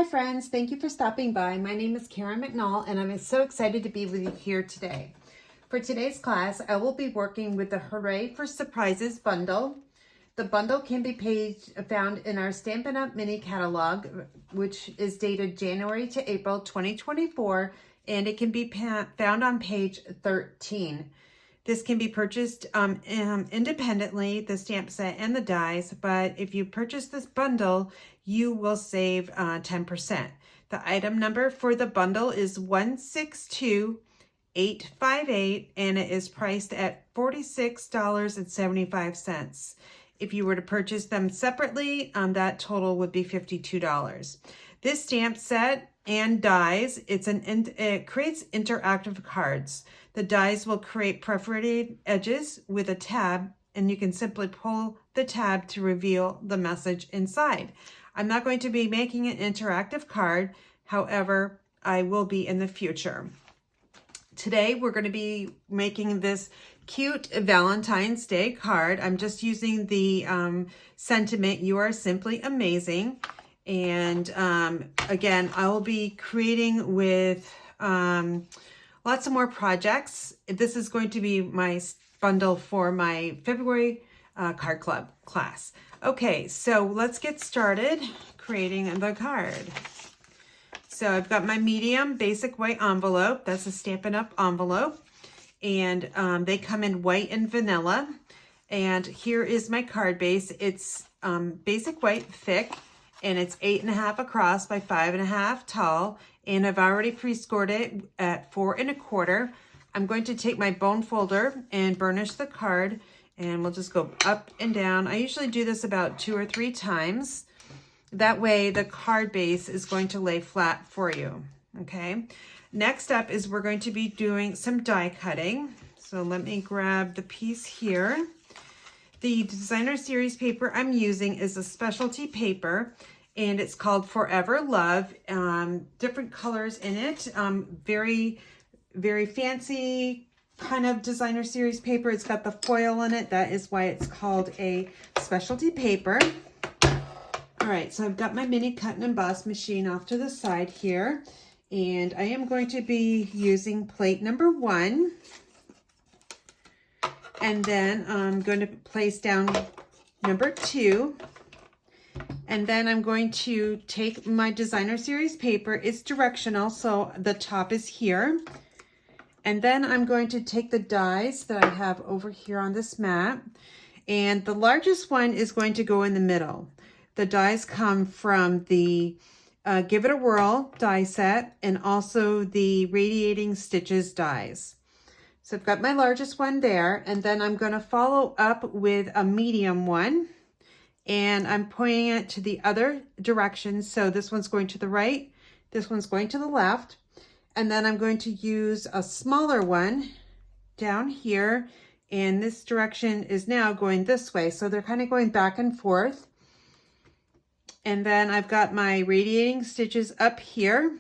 Hi friends, thank you for stopping by. My name is Sharon McNall and I'm so excited to be with you here today. For today's class, I will be working with the Hooray for Surprises bundle. The bundle can be found in our Stampin' Up! Mini catalog, which is dated January to April 2024, and it can be found on page 13. This can be purchased independently, the stamp set and the dies, but if you purchase this bundle, you will save 10%. The item number for the bundle is 162858, and it is priced at $46.75. If you were to purchase them separately, that total would be $52. This stamp set and dies, it creates interactive cards. The dies will create perforated edges with a tab, and you can simply pull the tab to reveal the message inside. I'm not going to be making an interactive card, however, I will be in the future. Today, we're going to be making this cute Valentine's Day card. I'm just using the sentiment, "You are simply amazing." And again, I will be creating with lots of more projects. This is going to be my bundle for my February card club class. Okay, so let's get started creating the card. So I've got my medium basic white envelope. That's a Stampin' Up! Envelope. And they come in white and vanilla. And here is my card base. It's basic white thick, and it's 8.5 across by 5.5 tall. And I've already pre-scored it at 4 1/4. I'm going to take my bone folder and burnish the card, and we'll just go up and down. I usually do this about 2 or 3 times. That way the card base is going to lay flat for you, okay? Next up is we're going to be doing some die cutting. So let me grab the piece here. The designer series paper I'm using is a specialty paper, and it's called Forever Love. Different colors in it. Very, very fancy kind of designer series paper. It's got the foil in it. That is why it's called a specialty paper. All right, so I've got my mini cut and emboss machine off to the side here, and I am going to be using plate number 1. And then I'm going to place down number 2. And then I'm going to take my designer series paper. It's directional, so the top is here. And then I'm going to take the dies that I have over here on this mat. And the largest one is going to go in the middle. The dies come from the Give It a Whirl die set and also the Radiating Stitches dies. So I've got my largest one there, and then I'm going to follow up with a medium one, and I'm pointing it to the other direction. So this one's going to the right, this one's going to the left, and then I'm going to use a smaller one down here, and this direction is now going this way. So they're kind of going back and forth. And then I've got my radiating stitches up here,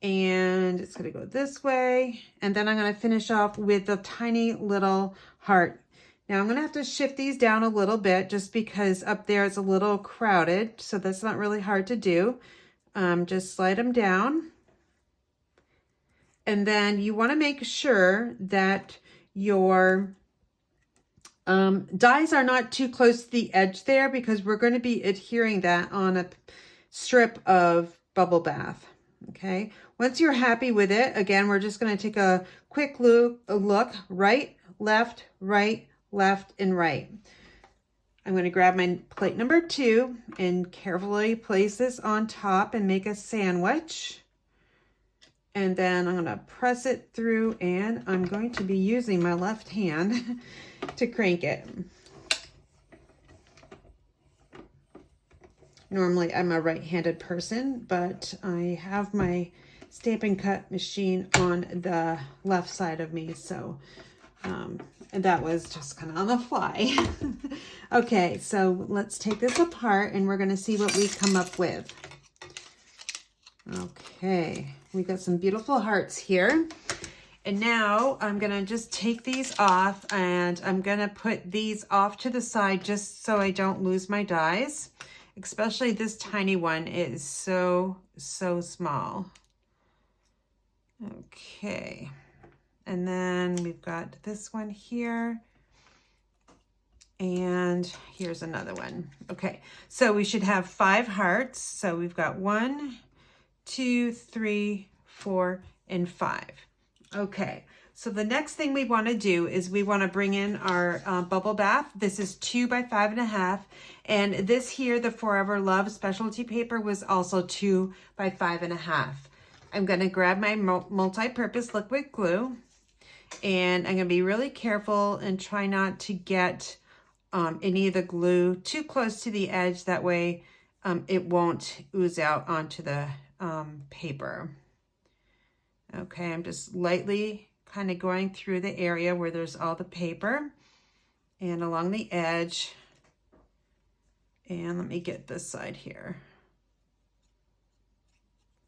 and it's going to go this way. And then I'm going to finish off with a tiny little heart. Now I'm going to have to shift these down a little bit just because up there it's a little crowded. So that's not really hard to do. Just slide them down. And then you want to make sure that your dies are not too close to the edge there, because we're going to be adhering that on a strip of bubble bath. Okay, once you're happy with it, again, we're just going to take a quick look, right, left, and right. I'm going to grab my plate number 2 and carefully place this on top and make a sandwich. And then I'm going to press it through, and I'm going to be using my left hand to crank it. Normally I'm a right-handed person, but I have my Stampin' Cut machine on the left side of me, so and that was just kind of on the fly. Okay, so let's take this apart and we're going to see what we come up with. Okay, we got some beautiful hearts here. And now I'm going to just take these off, and I'm going to put these off to the side just so I don't lose my dies. especially this tiny one. It is so small. Okay, and then we've got this one here, and here's another one. Okay, so we should have 5 hearts. So we've got 1, 2, 3, 4, and 5. Okay, so the next thing we want to do is we want to bring in our bubble bath. This is 2 by 5.5, and this here, the Forever Love specialty paper, was also 2 by 5.5. I'm going to grab my multi-purpose liquid glue, and I'm going to be really careful and try not to get any of the glue too close to the edge. That way it won't ooze out onto the paper. Okay, I'm just lightly kind of going through the area where there's all the paper and along the edge. And let me get this side here.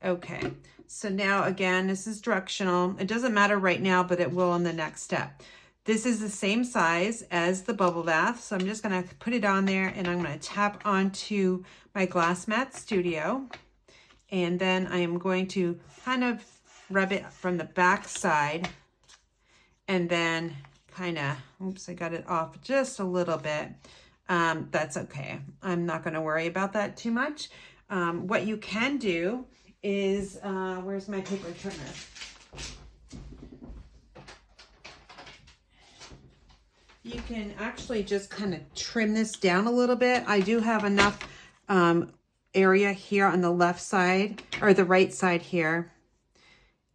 Okay, so now again, this is directional. It doesn't matter right now, but it will in the next step. This is the same size as the bubble bath, so I'm just gonna put it on there, and I'm gonna tap onto my Glass Mat Studio, and then I am going to kind of rub it from the back side, and then kind of, oops, I got it off just a little bit. That's okay. I'm not gonna worry about that too much. What you can do is, where's my paper trimmer? You can actually just kind of trim this down a little bit. I do have enough area here on the left side, or the right side here,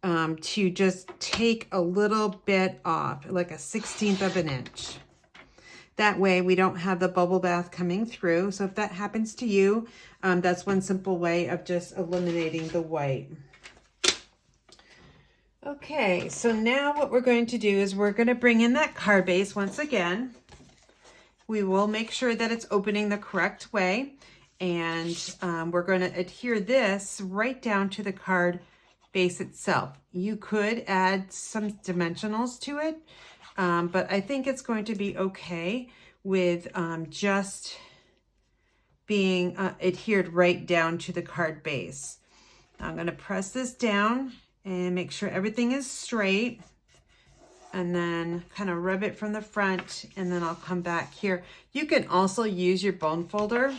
to just take a little bit off, like a 1/16 of an inch. That way we don't have the bubble bath coming through. So if that happens to you, that's one simple way of just eliminating the white. Okay, so now what we're going to do is we're going to bring in that card base once again. We will make sure that it's opening the correct way, and we're going to adhere this right down to the card base itself. You could add some dimensionals to it, but I think it's going to be okay with just being adhered right down to the card base. I'm going to press this down and make sure everything is straight, and then kind of rub it from the front, and then I'll come back here. You can also use your bone folder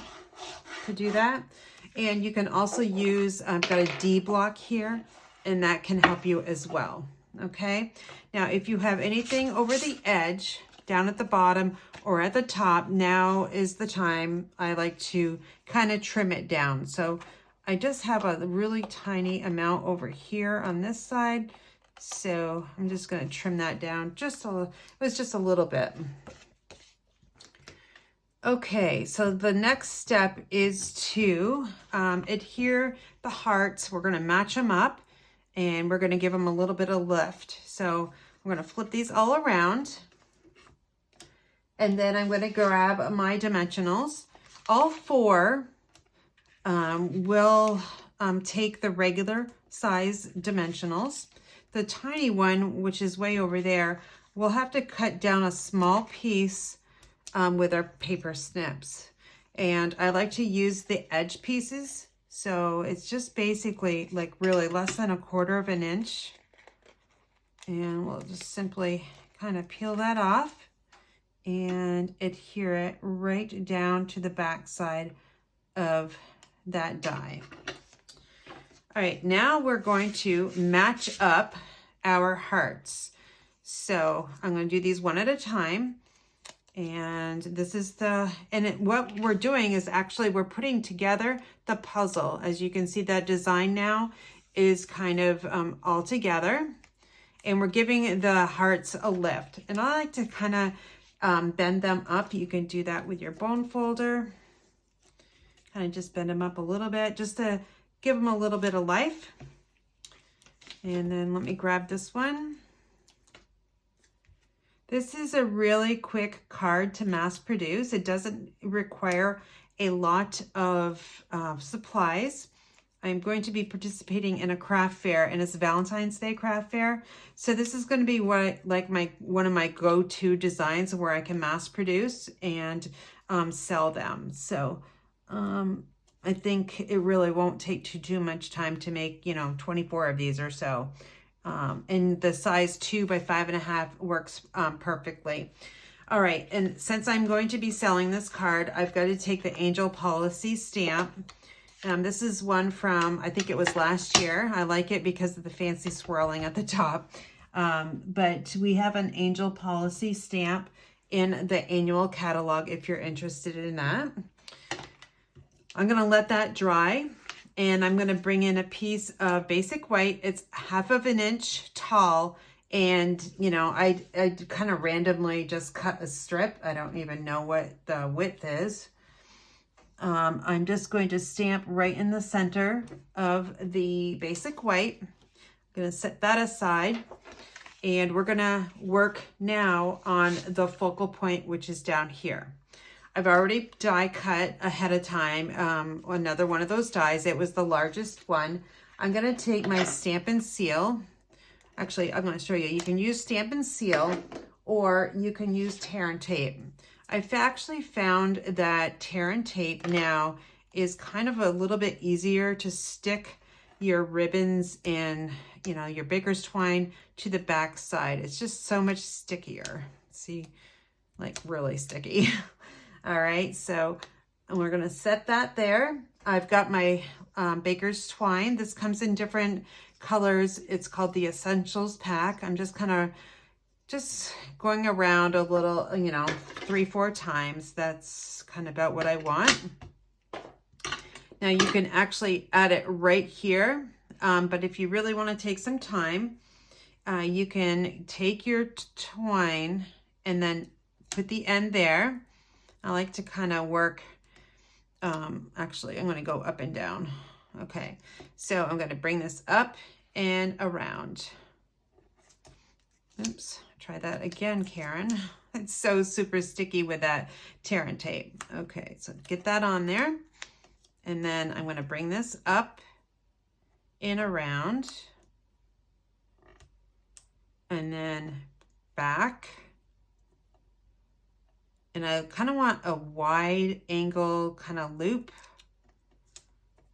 to do that, and you can also use, I've got a D block here, and that can help you as well. Okay, now if you have anything over the edge, down at the bottom or at the top, now is the time I like to kind of trim it down. So I just have a really tiny amount over here on this side, so I'm just going to trim that down just a little. It was just a little bit. Okay, so the next step is to adhere the hearts. We're going to match them up, and we're going to give them a little bit of lift. So I'm going to flip these all around, and then I'm going to grab my dimensionals. All 4 will take the regular size dimensionals. The tiny one, which is way over there, we'll have to cut down a small piece with our paper snips. And I like to use the edge pieces. So it's just basically like really less than 1/4 of an inch. And we'll just simply kind of peel that off and adhere it right down to the back side of that die. All right, now we're going to match up our hearts. So I'm going to do these one at a time. And this is what we're doing is actually we're putting together the puzzle. As you can see, that design now is kind of all together, and we're giving the hearts a lift. And I like to kind of bend them up. You can do that with your bone folder. Kind of just bend them up a little bit just to give them a little bit of life. And then let me grab this one. This is a really quick card to mass produce. It doesn't require a lot of supplies. I'm going to be participating in a craft fair, and it's a Valentine's Day craft fair. So this is going to be one of my go-to designs where I can mass produce and sell them. So I think it really won't take too much time to make, you know, 24 of these or so. And the size 2 by 5.5 works perfectly. All right, and since I'm going to be selling this card, I've got to take the Angel Policy stamp. This is one from, I think it was last year. I like it because of the fancy swirling at the top. But we have an Angel Policy stamp in the annual catalog if you're interested in that. I'm going to let that dry, and I'm going to bring in a piece of basic white. It's 1/2 inch tall, and you know, I kind of randomly just cut a strip. I don't even know what the width is. I'm just going to stamp right in the center of the basic white. I'm going to set that aside, and we're going to work now on the focal point, which is down here. I've already die cut ahead of time another one of those dies. It was the largest one. I'm going to take my Stampin' Seal. Actually, I'm going to show you. You can use Stampin' Seal, or you can use tear and tape. I've actually found that tear and tape now is kind of a little bit easier to stick your ribbons and, you know, your baker's twine to the back side. It's just so much stickier. See, like really sticky. All right, so we're gonna set that there. I've got my baker's twine. This comes in different colors. It's called the Essentials Pack. I'm just kind of going around a little, you know, 3-4 times. That's kind of about what I want. Now you can actually add it right here, but if you really want to take some time, you can take your twine and then put the end there. I like to kind of work, actually, I'm going to go up and down. Okay, so I'm going to bring this up and around. Oops, try that again, Karen. It's so super sticky with that tear and tape. Okay, so get that on there. And then I'm going to bring this up and around. And then back. And I kind of want a wide angle kind of loop.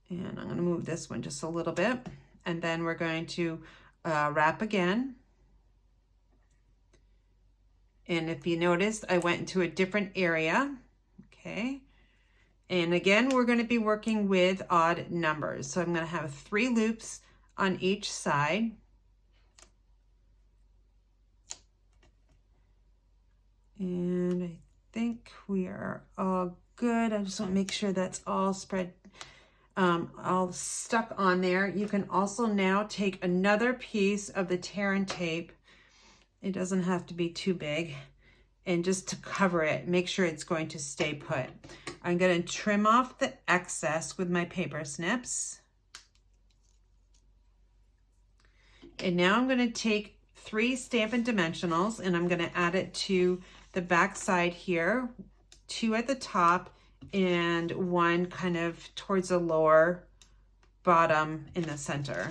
And I'm going to move this one just a little bit. And then we're going to wrap again. And if you noticed, I went into a different area. Okay. And again, we're going to be working with odd numbers. So I'm going to have 3 loops on each side. And I think we are all good. I just want to make sure that's all spread, all stuck on there. You can also now take another piece of the tear and tape. It doesn't have to be too big. And just to cover it, make sure it's going to stay put. I'm going to trim off the excess with my paper snips. And now I'm going to take 3 Stampin' Dimensionals and I'm going to add it to the back side here, 2 at the top and 1 kind of towards the lower bottom in the center.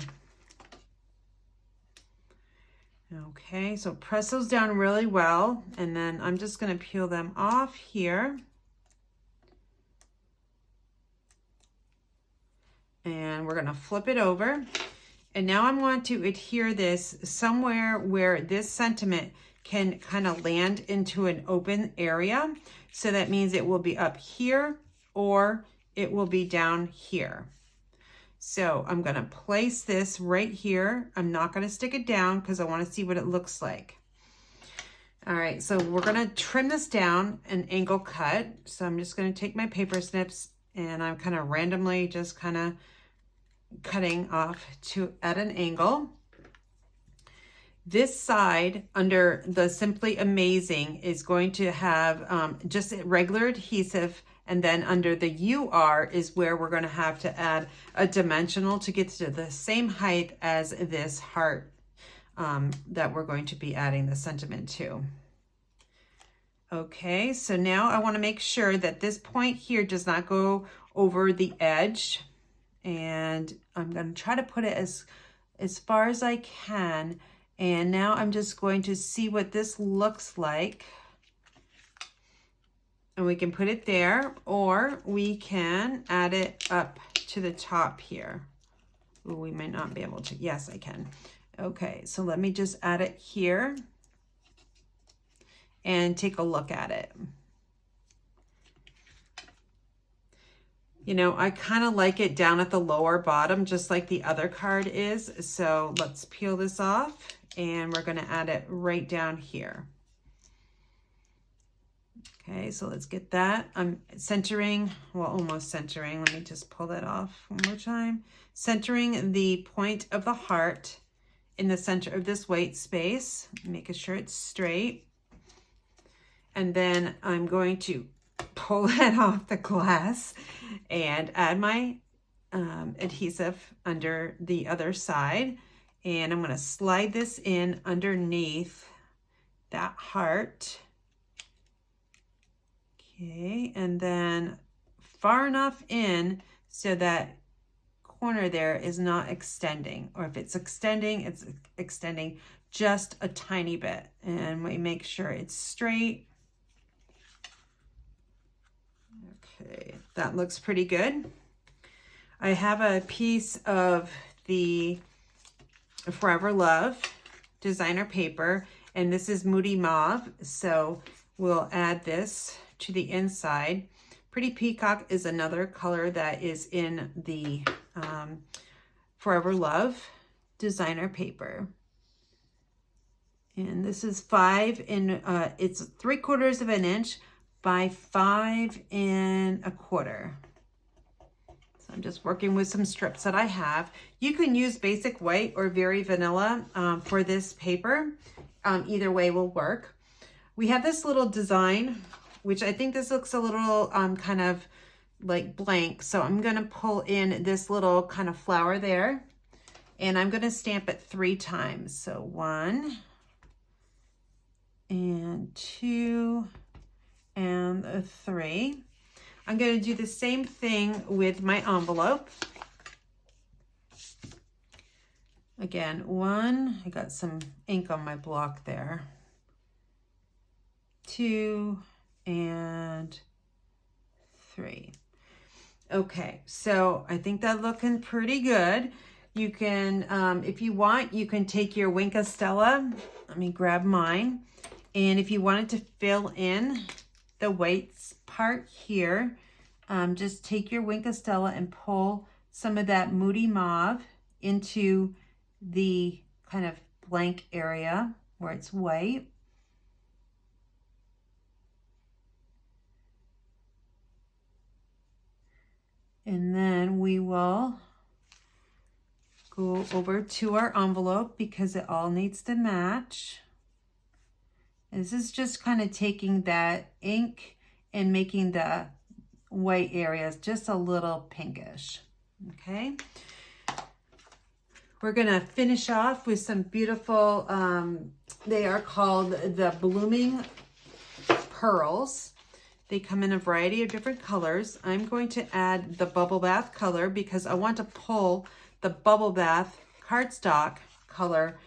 Okay, so press those down really well, and then I'm just going to peel them off here. And we're going to flip it over. And now I want to adhere this somewhere where this sentiment can kind of land into an open area. So that means it will be up here or it will be down here. So I'm going to place this right here. I'm not going to stick it down because I want to see what it looks like. All right, so we're going to trim this down an angle cut. So I'm just going to take my paper snips and I'm kind of randomly just kind of cutting off at an angle. This side under the Simply Amazing is going to have just regular adhesive, and then under the UR is where we're going to have to add a dimensional to get to the same height as this heart that we're going to be adding the sentiment to. Okay, so now I want to make sure that this point here does not go over the edge, and I'm going to try to put it as far as I can. And now I'm just going to see what this looks like. and we can put it there, or we can add it up to the top here. Ooh, we might not be able to. Yes, I can. Okay, so let me just add it here and take a look at it. You know, I kind of like it down at the lower bottom, just like the other card is. So let's peel this off, and we're going to add it right down here. Okay, so let's get that. I'm centering, well, almost centering. Let me just pull that off one more time. Centering the point of the heart in the center of this white space, making sure it's straight. And then I'm going to pull that off the glass and add my adhesive under the other side. And I'm going to slide this in underneath that heart. Okay, and then far enough in so that corner there is not extending, or if it's extending just a tiny bit, and we make sure it's straight. Okay, that looks pretty good. I have a piece of the Forever Love designer paper, and this is Moody Mauve, so we'll add this to the inside. Pretty Peacock is another color that is in the Forever Love designer paper. And this is 5 in, it's 3/4 of an inch by 5 1/4. So I'm just working with some strips that I have. You can use basic white or very vanilla for this paper. Either way will work. We have this little design, which I think this looks a little kind of like blank. So I'm going to pull in this little kind of flower there, and I'm going to stamp it 3 times. So 1 and 2 and 3. I'm going to do the same thing with my envelope. Again, 1, I got some ink on my block there. 2 and 3. Okay, so I think that's looking pretty good. You can, if you want, you can take your Wink of Stella. Let me grab mine. And if you wanted to fill in the white part here, just take your Wink of Stella and pull some of that Moody Mauve into the kind of blank area where it's white. And then we will go over to our envelope because it all needs to match. This is just kind of taking that ink and making the white areas just a little pinkish. Okay. We're going to finish off with some beautiful, they are called the Blooming Pearls. They come in a variety of different colors. I'm going to add the Bubble Bath color because I want to pull the Bubble Bath cardstock color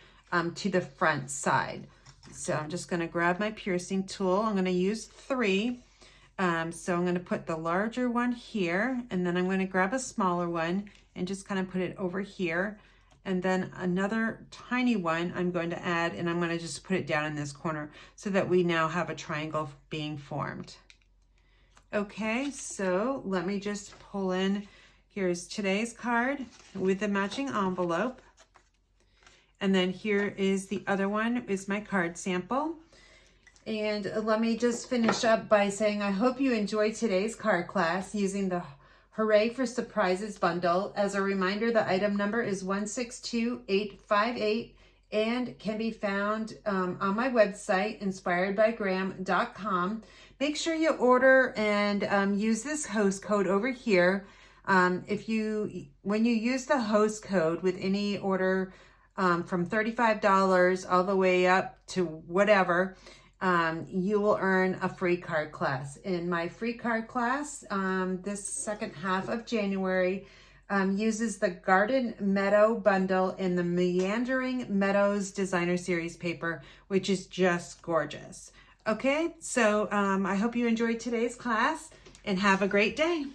to the front side. So I'm just going to grab my piercing tool. I'm going to use 3. So I'm going to put the larger one here, and then I'm going to grab a smaller one and just kind of put it over here. And then another tiny one I'm going to add, and I'm going to just put it down in this corner so that we now have a triangle being formed. Okay, so let me just pull in, here's today's card with the matching envelope. And then here is the other one, is my card sample. And let me just finish up by saying I hope you enjoyed today's card class using the Hooray for Surprises bundle. As a reminder, the item number is 162858 and can be found on my website, inspiredbygraham.com. Make sure you order and use this host code over here. When you use the host code with any order from $35 all the way up to whatever, you will earn a free card class. In my free card class, this second half of January, uses the Garden Meadow bundle in the Meandering Meadows Designer Series paper, which is just gorgeous. Okay, so I hope you enjoyed today's class and have a great day.